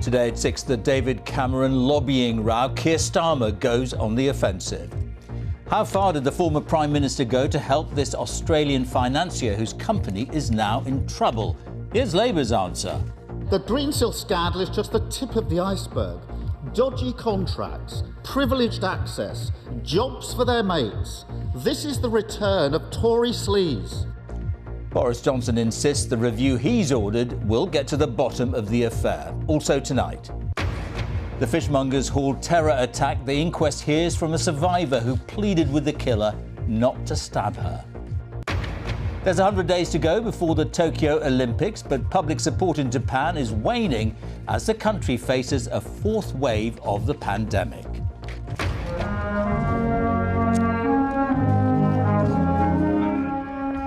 Today at 6, the David Cameron lobbying row. Keir Starmer goes on the offensive. How far did the former Prime Minister go to help this Australian financier whose company is now in trouble? Here's Labour's answer. The Greensill scandal is just the tip of the iceberg. Dodgy contracts, privileged access, jobs for their mates. This is the return of Tory sleaze. Boris Johnson insists the review he's ordered will get to the bottom of the affair. Also tonight, the Fishmongers Hall terror attack. The inquest hears from a survivor who pleaded with the killer not to stab her. There's 100 days to go before the Tokyo Olympics, but public support in Japan is waning as the country faces a fourth wave of the pandemic.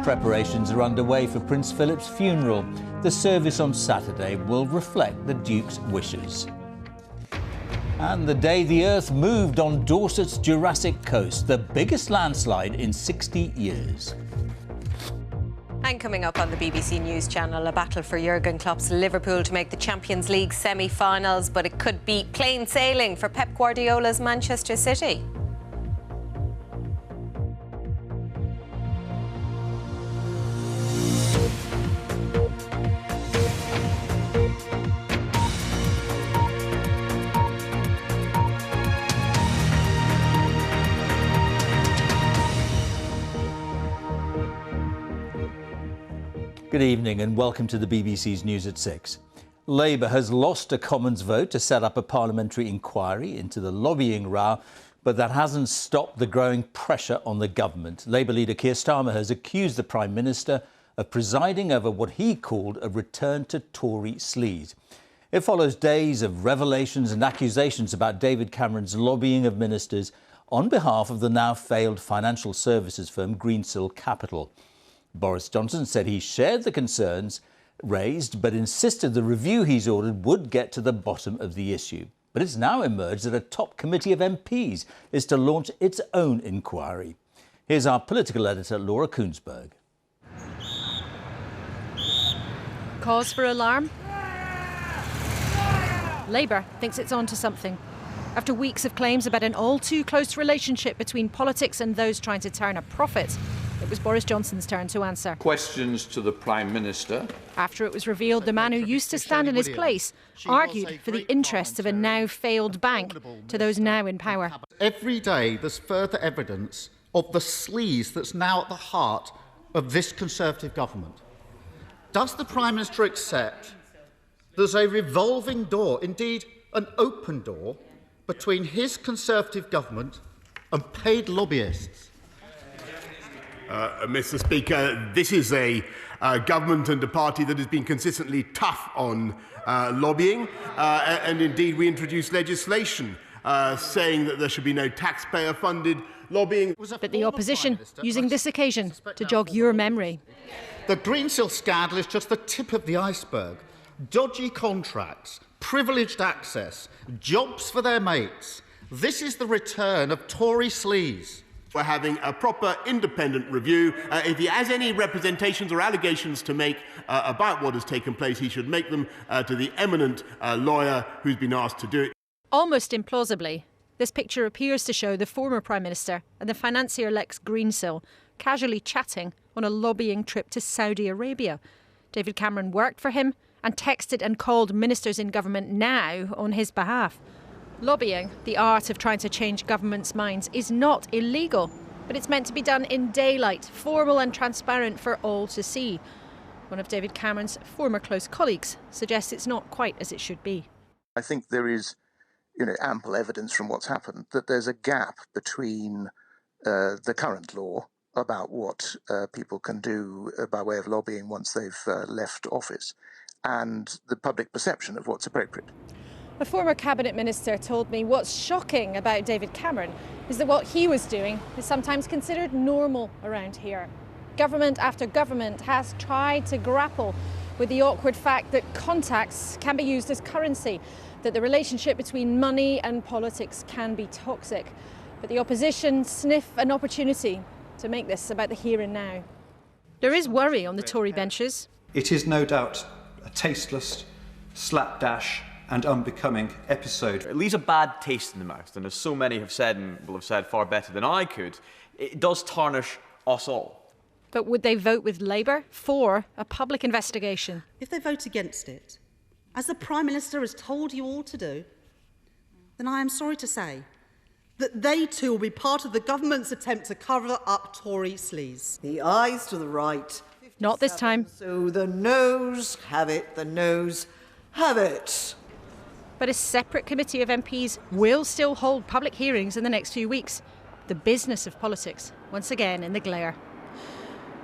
Preparations are underway for Prince Philip's funeral. The service on Saturday will reflect the Duke's wishes. And the day the Earth moved on Dorset's Jurassic Coast, the biggest landslide in 60 years. And coming up on the BBC News Channel, a battle for Jurgen Klopp's Liverpool to make the Champions League semi-finals, but it could be plain sailing for Pep Guardiola's Manchester City. Good evening and welcome to the BBC's News at 6. Labour has lost a Commons vote to set up a parliamentary inquiry into the lobbying row, but that hasn't stopped the growing pressure on the government. Labour leader Keir Starmer has accused the Prime Minister of presiding over what he called a return to Tory sleaze. It follows days of revelations and accusations about David Cameron's lobbying of ministers on behalf of the now failed financial services firm Greensill Capital. Boris Johnson said he shared the concerns raised, but insisted the review he's ordered would get to the bottom of the issue. But it's now emerged that a top committee of MPs is to launch its own inquiry. Here's our political editor, Laura Koonsberg. Cause for alarm? Labour thinks it's on to something. After weeks of claims about an all-too-close relationship between politics and those trying to turn a profit, it was Boris Johnson's turn to answer. Questions to the Prime Minister. After it was revealed the man who used to stand in his place argued for the interests of a now-failed bank to those now in power. Every day there's further evidence of the sleaze that's now at the heart of this Conservative government. Does the Prime Minister accept there's a revolving door, indeed an open door, between his Conservative government and paid lobbyists? Mr. Speaker, this is a government and a party that has been consistently tough on lobbying, and indeed we introduced legislation saying that there should be no taxpayer-funded lobbying. But the opposition using this occasion to jog your memory. The Greensill scandal is just the tip of the iceberg. Dodgy contracts, privileged access, jobs for their mates. This is the return of Tory sleaze. We're having a proper independent review. If he has any representations or allegations to make about what has taken place, he should make them to the eminent lawyer who's been asked to do it. Almost implausibly, this picture appears to show the former Prime Minister and the financier Lex Greensill casually chatting on a lobbying trip to Saudi Arabia. David Cameron worked for him and texted and called ministers in government now on his behalf. Lobbying, the art of trying to change governments' minds, is not illegal, but it's meant to be done in daylight, formal and transparent for all to see. One of David Cameron's former close colleagues suggests it's not quite as it should be. I think there is, ample evidence from what's happened that there's a gap between the current law about what people can do by way of lobbying once they've left office and the public perception of what's appropriate. A former cabinet minister told me what's shocking about David Cameron is that what he was doing is sometimes considered normal around here. Government after government has tried to grapple with the awkward fact that contacts can be used as currency, that the relationship between money and politics can be toxic. But the opposition sniff an opportunity to make this about the here and now. There is worry on the Tory benches. It is no doubt a tasteless, slapdash and unbecoming episode. It leaves a bad taste in the mouth, and as so many have said, and will have said far better than I could, it does tarnish us all. But would they vote with Labour for a public investigation? If they vote against it, as the Prime Minister has told you all to do, then I am sorry to say that they too will be part of the government's attempt to cover up Tory sleaze. The ayes to the right. Not this time. So the noes have it, the noes have it. But a separate committee of MPs will still hold public hearings in the next few weeks. The business of politics, once again in the glare.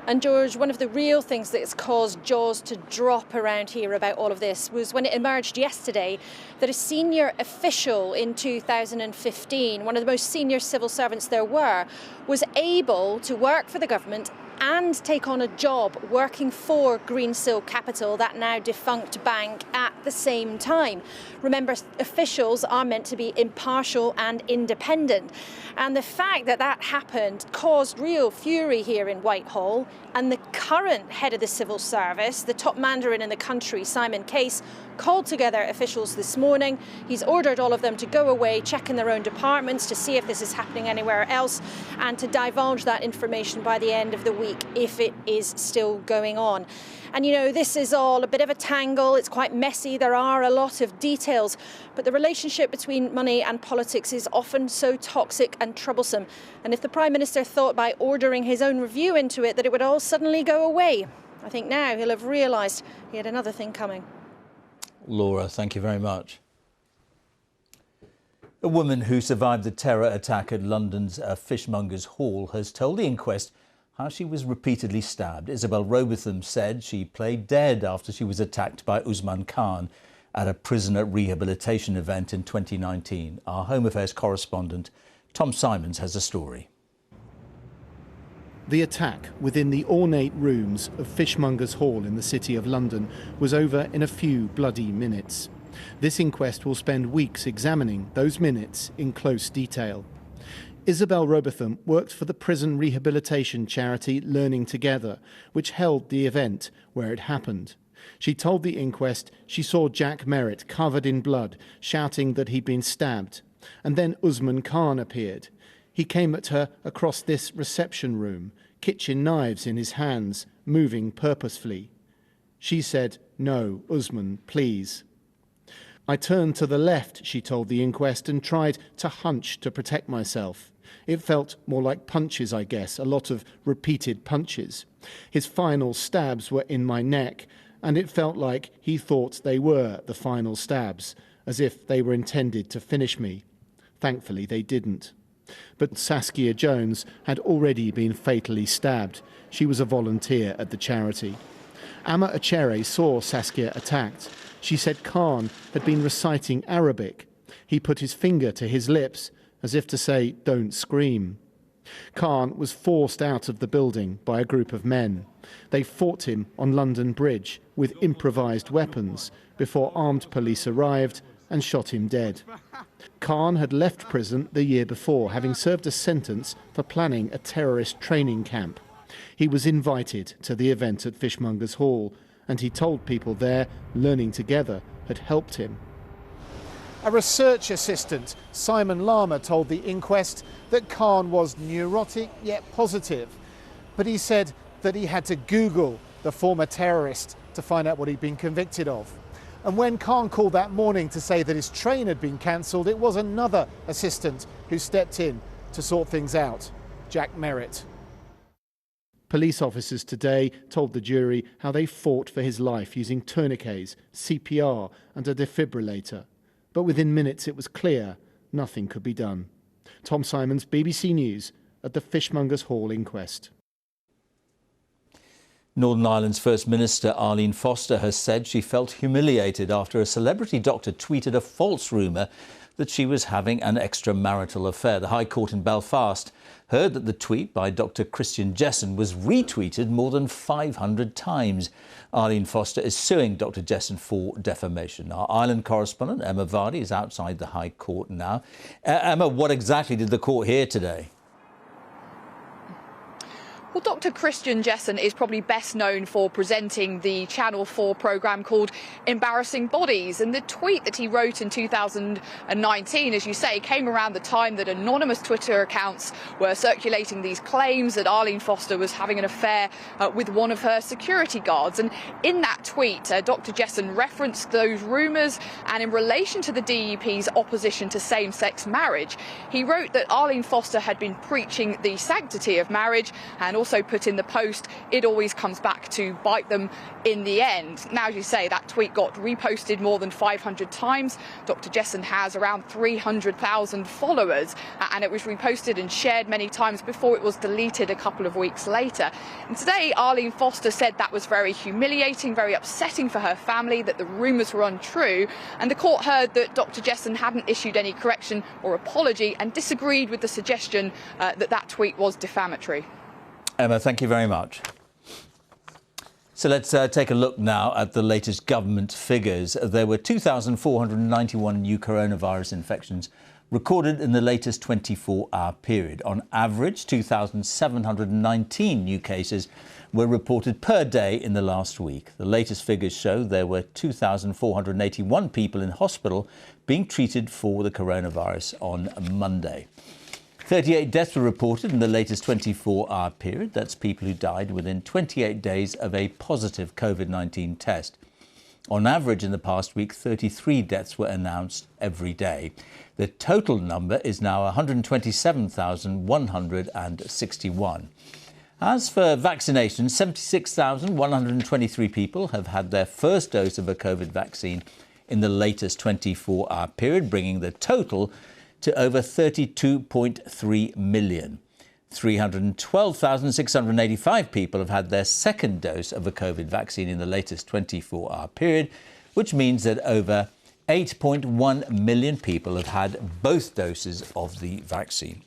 And George, one of the real things that's caused jaws to drop around here about all of this was when it emerged yesterday that a senior official in 2015, one of the most senior civil servants there were, was able to work for the government and take on a job working for Greensill Capital, that now defunct bank, at the same time. Remember, officials are meant to be impartial and independent. And the fact that that happened caused real fury here in Whitehall. And the current head of the civil service, the top mandarin in the country, Simon Case, called together officials this morning. He's ordered all of them to go away, check in their own departments to see if this is happening anywhere else, and to divulge that information by the end of the week if it is still going on. And you know, this is all a bit of a tangle. It's quite messy. There are a lot of details, but the relationship between money and politics is often so toxic and troublesome. And if the Prime Minister thought by ordering his own review into it that it would all suddenly go away, I think now he'll have realised he had another thing coming. Laura, thank you very much. A woman who survived the terror attack at London's Fishmongers Hall has told the inquest how she was repeatedly stabbed. Isabel Robotham said she played dead after she was attacked by Usman Khan at a prisoner rehabilitation event in 2019. Our Home Affairs correspondent Tom Simons has a story. The attack within the ornate rooms of Fishmongers Hall in the City of London was over in a few bloody minutes. This inquest will spend weeks examining those minutes in close detail. Isabel Robotham worked for the prison rehabilitation charity Learning Together, which held the event where it happened. She told the inquest she saw Jack Merritt covered in blood, shouting that he'd been stabbed. And then Usman Khan appeared. He came at her across this reception room, kitchen knives in his hands, moving purposefully. She said, "No, Usman, please." I turned to the left, she told the inquest, and tried to hunch to protect myself. It felt more like punches, I guess, a lot of repeated punches. His final stabs were in my neck, and it felt like he thought they were the final stabs, as if they were intended to finish me. Thankfully, they didn't. But Saskia Jones had already been fatally stabbed. She was a volunteer at the charity. Amma Achere saw Saskia attacked. She said Khan had been reciting Arabic. He put his finger to his lips, as if to say, "Don't scream." Khan was forced out of the building by a group of men. They fought him on London Bridge with improvised weapons before armed police arrived and shot him dead. Khan had left prison the year before, having served a sentence for planning a terrorist training camp. He was invited to the event at Fishmongers Hall, and he told people there Learning Together had helped him. A research assistant, Simon Lama, told the inquest that Khan was neurotic yet positive, but he said that he had to Google the former terrorist to find out what he'd been convicted of. And when Khan called that morning to say that his train had been cancelled, it was another assistant who stepped in to sort things out, Jack Merritt. Police officers today told the jury how they fought for his life using tourniquets, CPR and a defibrillator. But within minutes it was clear nothing could be done. Tom Simons, BBC News, at the Fishmongers Hall inquest. Northern Ireland's First Minister Arlene Foster has said she felt humiliated after a celebrity doctor tweeted a false rumour that she was having an extramarital affair. The High Court in Belfast heard that the tweet by Dr Christian Jessen was retweeted more than 500 times. Arlene Foster is suing Dr Jessen for defamation. Our Ireland correspondent Emma Vardy is outside the High Court now. Emma, what exactly did the court hear today? Well, Dr. Christian Jessen is probably best known for presenting the Channel 4 programme called Embarrassing Bodies. And the tweet that he wrote in 2019, as you say, came around the time that anonymous Twitter accounts were circulating these claims that Arlene Foster was having an affair with one of her security guards. And in that tweet, Dr. Jessen referenced those rumours, and in relation to the DUP's opposition to same-sex marriage, he wrote that Arlene Foster had been preaching the sanctity of marriage, and also put in the post, it always comes back to bite them in the end. Now, as you say, that tweet got reposted more than 500 times. Dr. Jessen has around 300,000 followers, and it was reposted and shared many times before it was deleted a couple of weeks later. And today, Arlene Foster said that was very humiliating, very upsetting for her family, that the rumours were untrue, and the court heard that Dr. Jessen hadn't issued any correction or apology and disagreed with the suggestion that that tweet was defamatory. Emma, thank you very much. So let's take a look now at the latest government figures. There were 2,491 new coronavirus infections recorded in the latest 24-hour period. On average, 2,719 new cases were reported per day in the last week. The latest figures show there were 2,481 people in hospital being treated for the coronavirus on Monday. 38 deaths were reported in the latest 24-hour period. That's people who died within 28 days of a positive COVID-19 test. On average, in the past week, 33 deaths were announced every day. The total number is now 127,161. As for vaccinations, 76,123 people have had their first dose of a COVID vaccine in the latest 24-hour period, bringing the total to over 32.3 million. 312,685 people have had their second dose of a COVID vaccine in the latest 24-hour period, which means that over 8.1 million people have had both doses of the vaccine.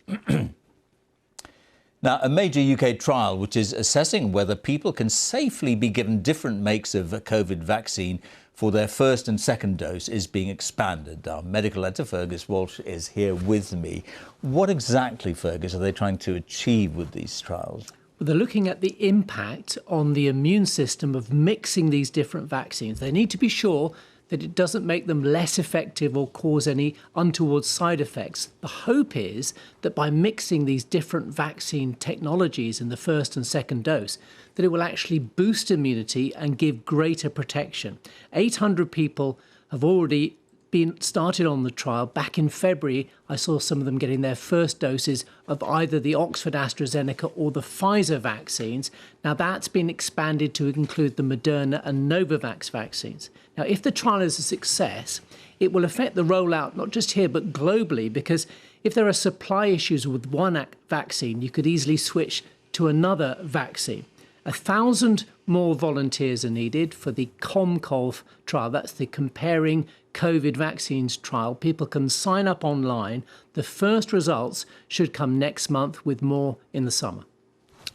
Now, a major UK trial which is assessing whether people can safely be given different makes of a COVID vaccine for their first and second dose is being expanded. Our medical editor, Fergus Walsh, is here with me. What exactly, Fergus, are they trying to achieve with these trials? Well, they're looking at the impact on the immune system of mixing these different vaccines. They need to be sure that it doesn't make them less effective or cause any untoward side effects. The hope is that by mixing these different vaccine technologies in the first and second dose, that it will actually boost immunity and give greater protection. 800 people have already been started on the trial. Back in February, I saw some of them getting their first doses of either the Oxford AstraZeneca or the Pfizer vaccines. Now that's been expanded to include the Moderna and Novavax vaccines. Now, if the trial is a success, it will affect the rollout not just here but globally, because if there are supply issues with one vaccine, you could easily switch to another vaccine. 1,000 more volunteers are needed for the ComColv trial. That's the Comparing COVID Vaccines trial. People can sign up online. The first results should come next month, with more in the summer.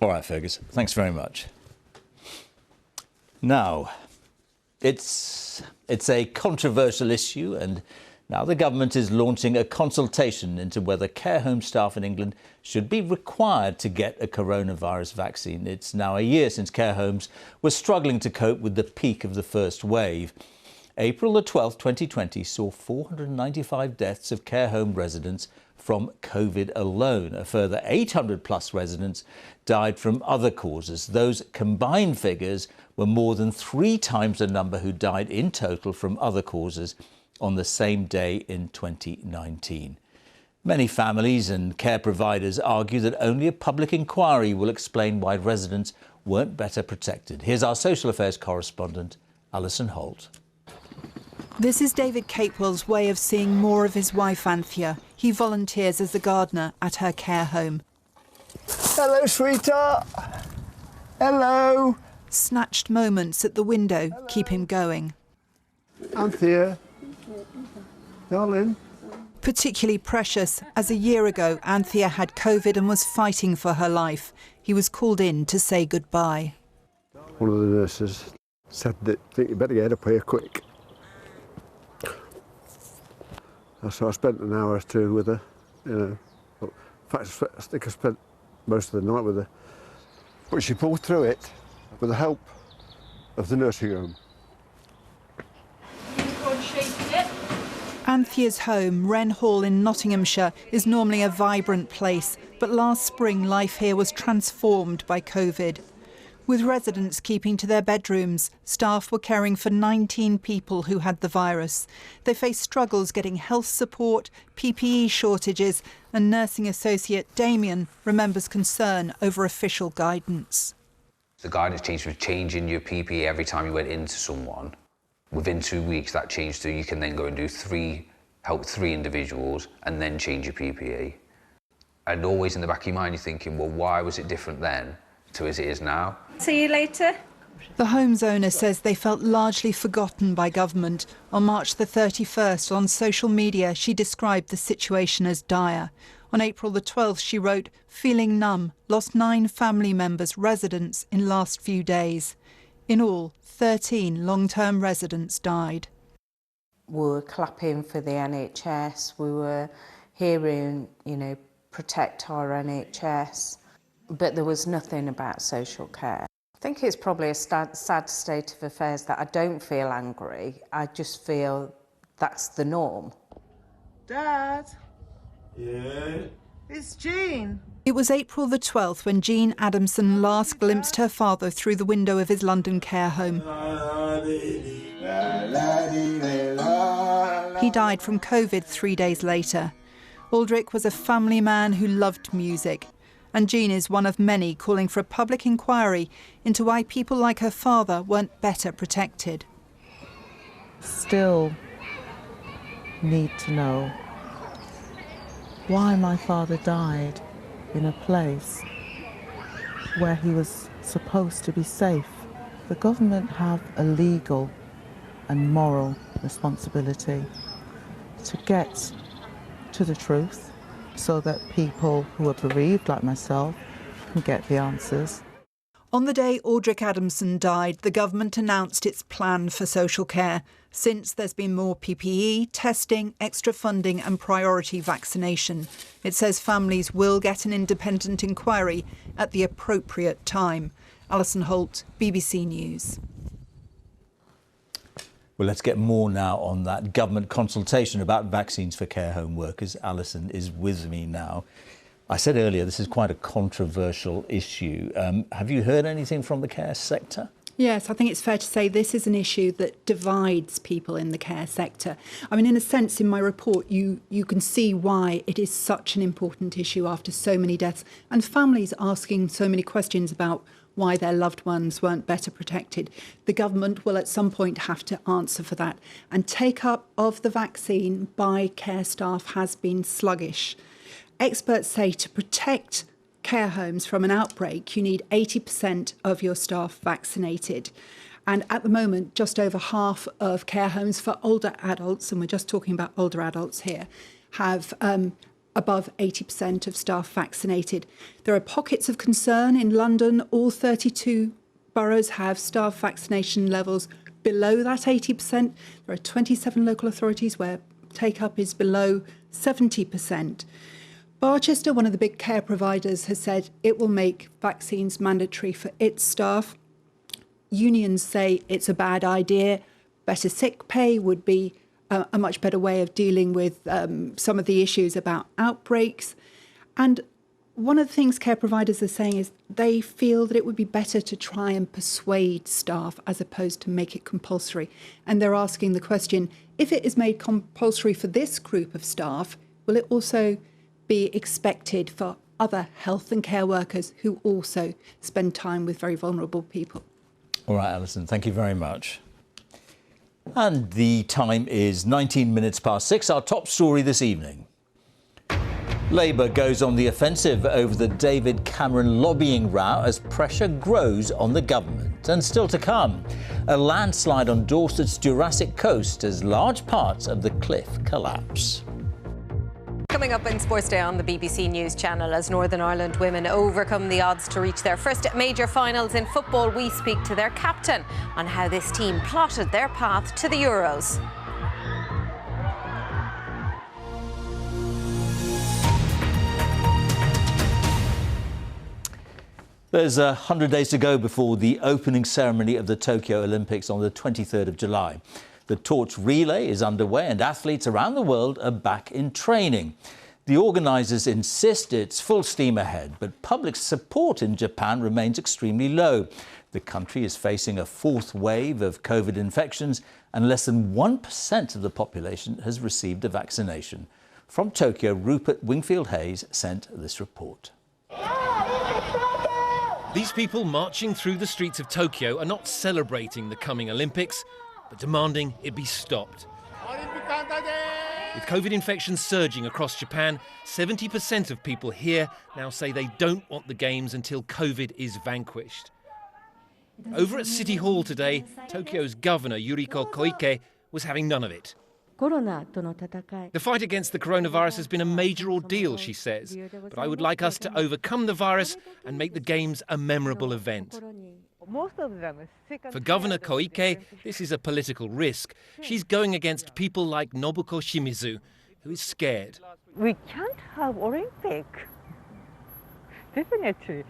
All right, Fergus, thanks very much. Now, it's a controversial issue, and now the government is launching a consultation into whether care home staff in England should be required to get a coronavirus vaccine. It's now a year since care homes were struggling to cope with the peak of the first wave. April the 12th, 2020 saw 495 deaths of care home residents from COVID alone. A further 800 plus residents died from other causes. Those combined figures were more than 3 times the number who died in total from other causes on the same day in 2019. Many families and care providers argue that only a public inquiry will explain why residents weren't better protected. Here's our social affairs correspondent, Alison Holt. This is David Capewell's way of seeing more of his wife, Anthea. He volunteers as a gardener at her care home. Hello, sweetheart. Hello. Snatched moments at the window keep him going. Anthea. Darling. Particularly precious, as a year ago Anthea had COVID and was fighting for her life. He was called in to say goodbye. One of the nurses said that I think you better get up here quick. So I spent an hour or two with her, you know. In fact, I think I spent most of the night with her. But she pulled through it with the help of the nursing home. Anthea's home, Wren Hall in Nottinghamshire, is normally a vibrant place, but last spring life here was transformed by COVID. With residents keeping to their bedrooms, staff were caring for 19 people who had the virus. They faced struggles getting health support, PPE shortages, and nursing associate Damien remembers concern over official guidance. The guidance changed with changing your PPE every time you went into someone. Within 2 weeks, that changed to you can then go and help three individuals and then change your PPE. And always in the back of your mind, you're thinking, well, why was it different then to as it is now? See you later. The home's owner says they felt largely forgotten by government. On March the 31st, on social media, she described the situation as dire. On April the 12th, she wrote, "Feeling numb, lost 9 family members, residents in last few days. In all, 13 long-term residents died." We were clapping for the NHS. We were hearing, protect our NHS. But there was nothing about social care. I think it's probably a sad state of affairs that I don't feel angry. I just feel that's the norm. Dad? Yeah? It's Jean. It was April the 12th when Jean Adamson last glimpsed her father through the window of his London care home. He died from COVID 3 days later. Aldrich was a family man who loved music, and Jean is one of many calling for a public inquiry into why people like her father weren't better protected. Still need to know why my father died in a place where he was supposed to be safe. The government have a legal and moral responsibility to get to the truth so that people who are bereaved like myself can get the answers. On the day Aldrich Adamson died, the government announced its plan for social care. Since, there's been more PPE, testing, extra funding and priority vaccination. It says families will get an independent inquiry at the appropriate time. Alison Holt, BBC News. Well, let's get more now on that government consultation about vaccines for care home workers. Alison is with me now. I said earlier, this is quite a controversial issue. Have you heard anything from the care sector? Yes, I think it's fair to say this is an issue that divides people in the care sector. I mean, in a sense, in my report, you can see why it is such an important issue after so many deaths and families asking so many questions about why their loved ones weren't better protected. The government will at some point have to answer for that. And take-up of the vaccine by care staff has been sluggish. Experts say to protect care homes from an outbreak, you need 80% of your staff vaccinated. And at the moment, just over half of care homes for older adults, and we're just talking about older adults here, have above 80% of staff vaccinated. There are pockets of concern in London. All 32 boroughs have staff vaccination levels below that 80%. There are 27 local authorities where take-up is below 70%. Barchester, one of the big care providers, has said it will make vaccines mandatory for its staff. Unions say it's a bad idea. Better sick pay would be a much better way of dealing with some of the issues about outbreaks. And one of the things care providers are saying is they feel that it would be better to try and persuade staff as opposed to make it compulsory. And they're asking the question, if it is made compulsory for this group of staff, will it also be expected for other health and care workers who also spend time with very vulnerable people? All right, Alison, thank you very much. And the time is 19 minutes past 6. Our top story this evening. Labour goes on the offensive over the David Cameron lobbying row as pressure grows on the government. And still to come, a landslide on Dorset's Jurassic Coast as large parts of the cliff collapse. Coming up in Sports Day on the BBC News Channel, as Northern Ireland women overcome the odds to reach their first major finals in football, we speak to their captain on how this team plotted their path to the Euros. There's 100 days to go before the opening ceremony of the Tokyo Olympics on the 23rd of July. The torch relay is underway and athletes around the world are back in training. The organisers insist it's full steam ahead, but public support in Japan remains extremely low. The country is facing a fourth wave of COVID infections and less than 1% of the population has received a vaccination. From Tokyo, Rupert Wingfield-Hayes sent this report. These people marching through the streets of Tokyo are not celebrating the coming Olympics, but demanding it be stopped. With COVID infections surging across Japan, 70% of people here now say they don't want the Games until COVID is vanquished. Over at City Hall today, Tokyo's governor, Yuriko Koike, was having none of it. The fight against the coronavirus has been a major ordeal, she says, but I would like us to overcome the virus and make the Games a memorable event. For Governor Koike, this is a political risk. She's going against people like Nobuko Shimizu, who is scared. We can't have Olympic. Definitely.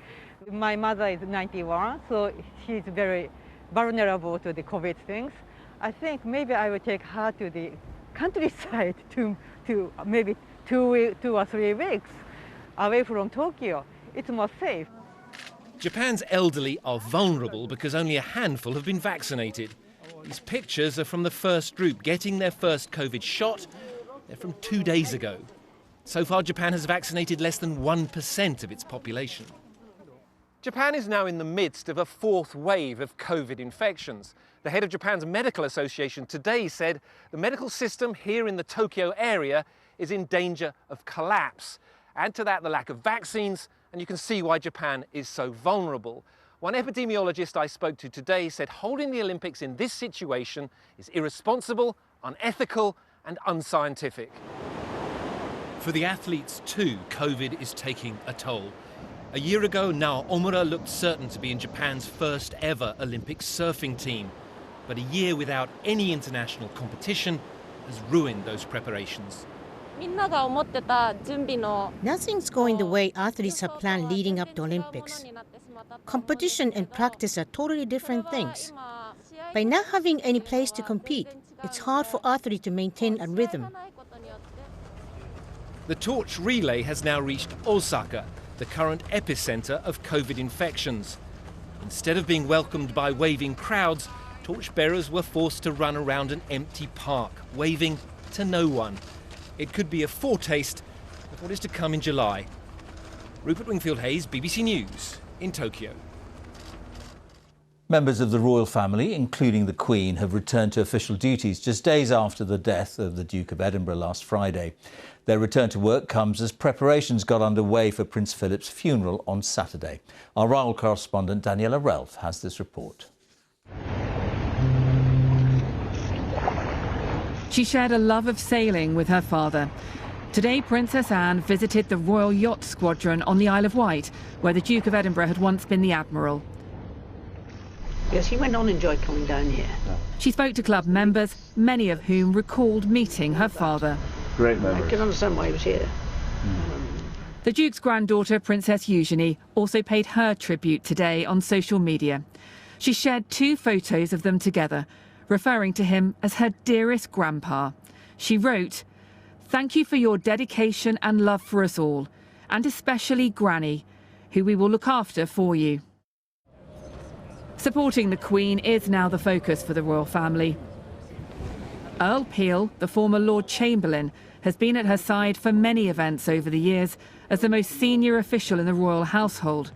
My mother is 91, so she's very vulnerable to the COVID things. I think maybe I will take her to the countryside to maybe two or 3 weeks away from Tokyo. It's more safe. Japan's elderly are vulnerable because only a handful have been vaccinated. These pictures are from the first group getting their first COVID shot. They're from 2 days ago. So far, Japan has vaccinated less than 1% of its population. Japan is now in the midst of a fourth wave of COVID infections. The head of Japan's medical association today said the medical system here in the Tokyo area is in danger of collapse. Add to that the lack of vaccines, and you can see why Japan is so vulnerable. One epidemiologist I spoke to today said holding the Olympics in this situation is irresponsible, unethical, and unscientific. For the athletes too, COVID is taking a toll. A year ago, Nao Omura looked certain to be in Japan's first ever Olympic surfing team. But a year without any international competition has ruined those preparations. Nothing's going the way athletes have planned leading up to Olympics. Competition and practice are totally different things. By not having any place to compete, it's hard for athletes to maintain a rhythm. The torch relay has now reached Osaka, the current epicenter of COVID infections. Instead of being welcomed by waving crowds, torchbearers were forced to run around an empty park, waving to no one. It could be a foretaste of what is to come in July. Rupert Wingfield-Hayes, BBC News, in Tokyo. Members of the royal family, including the Queen, have returned to official duties just days after the death of the Duke of Edinburgh last Friday. Their return to work comes as preparations got underway for Prince Philip's funeral on Saturday. Our royal correspondent Daniela Relf has this report. She shared a love of sailing with her father. Today, Princess Anne visited the Royal Yacht Squadron on the Isle of Wight, where the Duke of Edinburgh had once been the Admiral. Yes, he went on and enjoyed coming down here. She spoke to club members, many of whom recalled meeting her father. Great memory. I can understand why he was here. The Duke's granddaughter, Princess Eugenie, also paid her tribute today on social media. She shared 2 photos of them together, referring to him as her dearest grandpa. She wrote, "Thank you for your dedication and love for us all, and especially Granny, who we will look after for you." Supporting the Queen is now the focus for the royal family. Earl Peel, the former Lord Chamberlain, has been at her side for many events over the years as the most senior official in the royal household.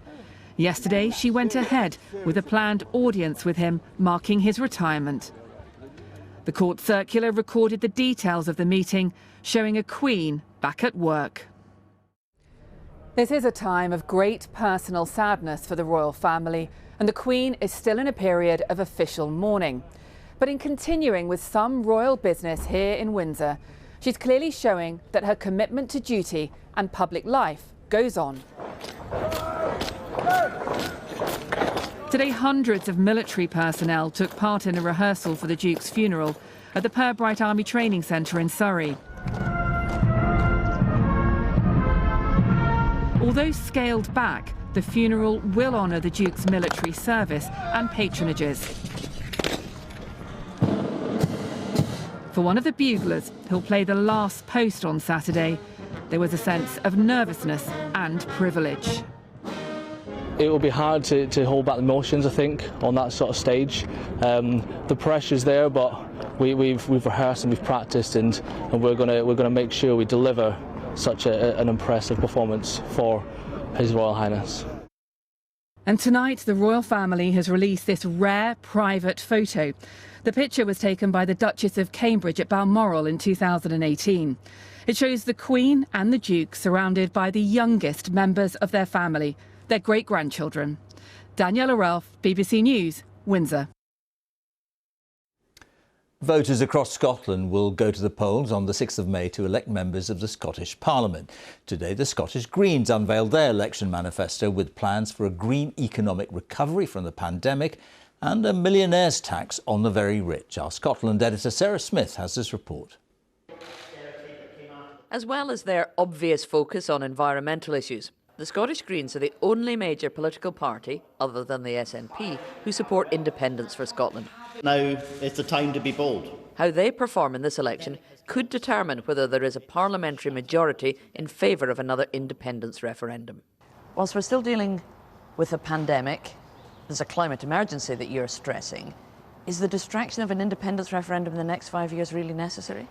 Yesterday, she went ahead with a planned audience with him marking his retirement. The court circular recorded the details of the meeting, showing a Queen back at work. This is a time of great personal sadness for the royal family, and the Queen is still in a period of official mourning. But in continuing with some royal business here in Windsor, she's clearly showing that her commitment to duty and public life goes on. Today, hundreds of military personnel took part in a rehearsal for the Duke's funeral at the Purbright Army Training Centre in Surrey. Although scaled back, the the funeral will honour the Duke's military service and patronages. For one of the buglers who'll play the last post on Saturday, there was a sense of nervousness and privilege. It will be hard to hold back the emotions, I think, on that sort of stage. The pressure's there, but we've rehearsed and we've practiced, and we're gonna make sure we deliver such an impressive performance for His Royal Highness. And tonight, the royal family has released this rare private photo. The picture was taken by the Duchess of Cambridge at Balmoral in 2018. It shows the Queen and the Duke surrounded by the youngest members of their family, their great-grandchildren. Daniela Ralph, BBC News, Windsor. Voters across Scotland will go to the polls on the 6th of May to elect members of the Scottish Parliament. Today, the Scottish Greens unveiled their election manifesto with plans for a green economic recovery from the pandemic and a millionaire's tax on the very rich. Our Scotland editor Sarah Smith has this report. As well as their obvious focus on environmental issues, the Scottish Greens are the only major political party, other than the SNP, who support independence for Scotland. Now is the time to be bold. How they perform in this election could determine whether there is a parliamentary majority in favour of another independence referendum. Whilst we're still dealing with a pandemic, there's a climate emergency that you're stressing. Is the distraction of an independence referendum in the next 5 years really necessary?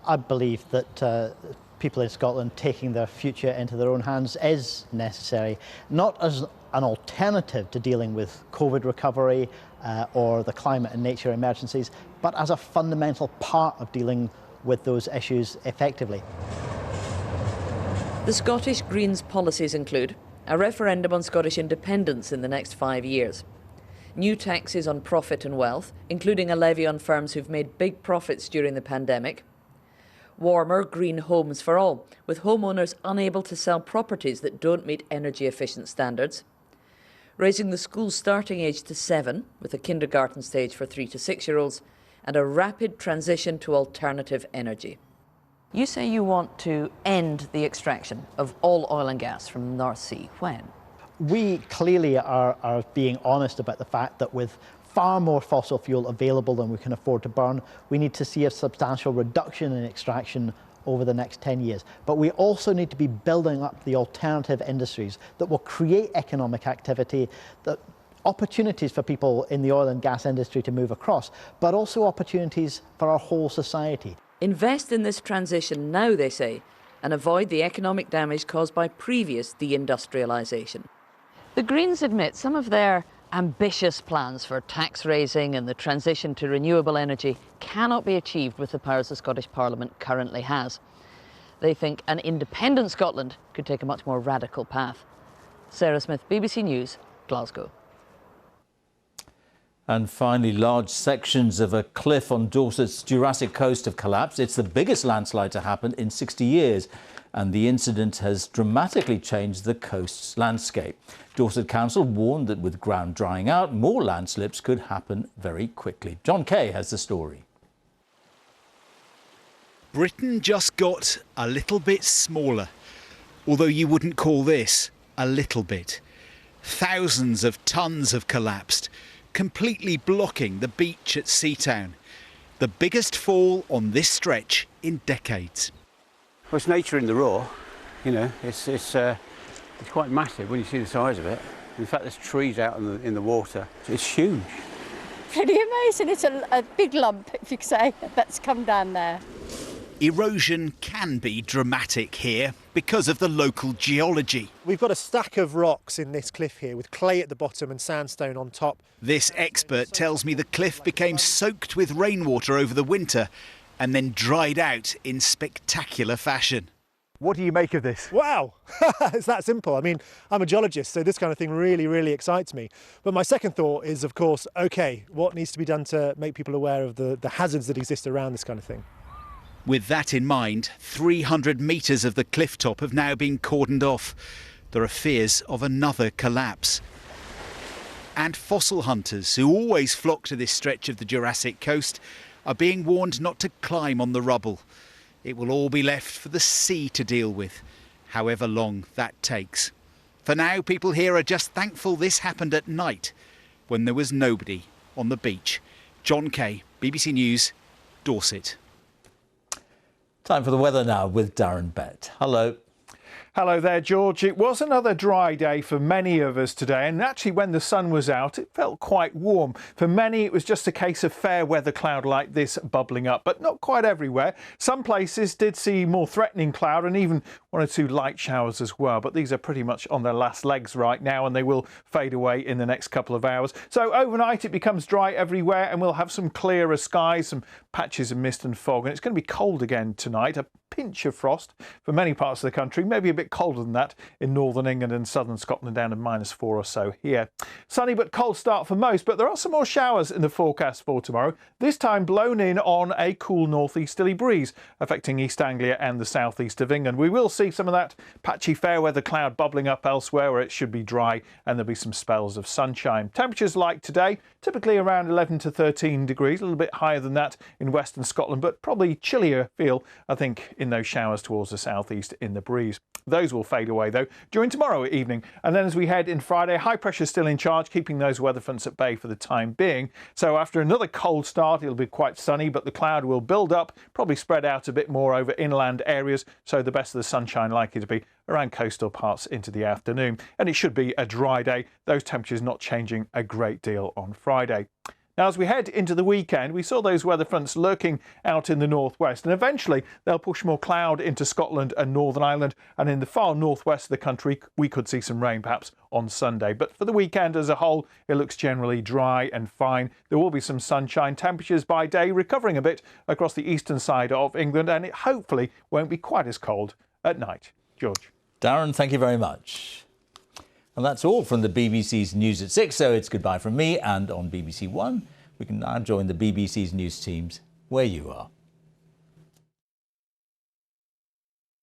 I believe that people in Scotland taking their future into their own hands is necessary, not as an alternative to dealing with COVID recovery or the climate and nature emergencies, but as a fundamental part of dealing with those issues effectively. The Scottish Greens policies include a referendum on Scottish independence in the next 5 years, new taxes on profit and wealth, including a levy on firms who've made big profits during the pandemic, warmer green homes for all, with homeowners unable to sell properties that don't meet energy efficient standards, raising the school starting age to 7 with a kindergarten stage for 3 to 6-year-olds, and a rapid transition to alternative energy. You say you want to end the extraction of all oil and gas from the North Sea. When? We clearly are being honest about the fact that with far more fossil fuel available than we can afford to burn, we need to see a substantial reduction in extraction over the next 10 years. But we also need to be building up the alternative industries that will create economic activity, that opportunities for people in the oil and gas industry to move across, but also opportunities for our whole society. Invest in this transition now, they say, and avoid the economic damage caused by previous deindustrialisation. The Greens admit some of their ambitious plans for tax raising and the transition to renewable energy cannot be achieved with the powers the Scottish Parliament currently has. They think an independent Scotland could take a much more radical path. Sarah Smith, BBC News, Glasgow. And finally, large sections of a cliff on Dorset's Jurassic coast have collapsed. It's the biggest landslide to happen in 60 years. And the incident has dramatically changed the coast's landscape. Dorset Council warned that with ground drying out, more landslips could happen very quickly. John Kay has the story. Britain just got a little bit smaller, although you wouldn't call this a little bit. Thousands of tons have collapsed, completely blocking the beach at Seatown. The biggest fall on this stretch in decades. Well, it's nature in the raw, you know, it's quite massive when you see the size of it. In fact, there's trees out in the water. It's huge. Pretty amazing. It's a big lump, if you could say, that's come down there. Erosion can be dramatic here because of the local geology. We've got a stack of rocks in this cliff here with clay at the bottom and sandstone on top. This expert tells me the cliff became soaked with rainwater over the winter and then dried out in spectacular fashion. What do you make of this? Wow, it's that simple. I mean, I'm a geologist, so this kind of thing really, really excites me. But my second thought is, of course, OK, what needs to be done to make people aware of the hazards that exist around this kind of thing? With that in mind, 300 metres of the cliff top have now been cordoned off. There are fears of another collapse. And fossil hunters, who always flock to this stretch of the Jurassic coast, are being warned not to climb on the rubble. It will all be left for the sea to deal with, however long that takes. For now, people here are just thankful this happened at night when there was nobody on the beach. John Kay, BBC News, Dorset. Time for the weather now with Darren Bett. Hello. Hello there, George. It was another dry day for many of us today, and actually when the sun was out it felt quite warm. For many it was just a case of fair weather cloud like this bubbling up, but not quite everywhere. Some places did see more threatening cloud and even one or two light showers as well, but these are pretty much on their last legs right now and they will fade away in the next couple of hours. So overnight it becomes dry everywhere and we'll have some clearer skies, some patches of mist and fog, and it's going to be cold again tonight. A pinch of frost for many parts of the country, maybe a bit colder than that in northern England and southern Scotland, down to -4 or so here. Sunny but cold start for most, but there are some more showers in the forecast for tomorrow, this time blown in on a cool northeasterly breeze affecting East Anglia and the southeast of England. We will see some of that patchy fair weather cloud bubbling up elsewhere where it should be dry, and there'll be some spells of sunshine. Temperatures like today, typically around 11 to 13 degrees, a little bit higher than that in western Scotland, but probably chillier feel, I think, in those showers towards the southeast in the breeze. Those will fade away though during tomorrow evening, and then as we head in Friday, high pressure still in charge, keeping those weather fronts at bay for the time being. So after another cold start it'll be quite sunny, but the cloud will build up, probably spread out a bit more over inland areas, so the best of the sunshine likely to be around coastal parts into the afternoon, and it should be a dry day, those temperatures not changing a great deal on Friday. Now, as we head into the weekend, we saw those weather fronts lurking out in the northwest, and eventually they'll push more cloud into Scotland and Northern Ireland, and in the far northwest of the country we could see some rain perhaps on Sunday. But for the weekend as a whole, it looks generally dry and fine. There will be some sunshine, temperatures by day recovering a bit across the eastern side of England, and it hopefully won't be quite as cold at night. George. Darren, thank you very much. And that's all from the BBC's News at 6, so it's goodbye from me, and on BBC One, we can now join the BBC's news teams where you are.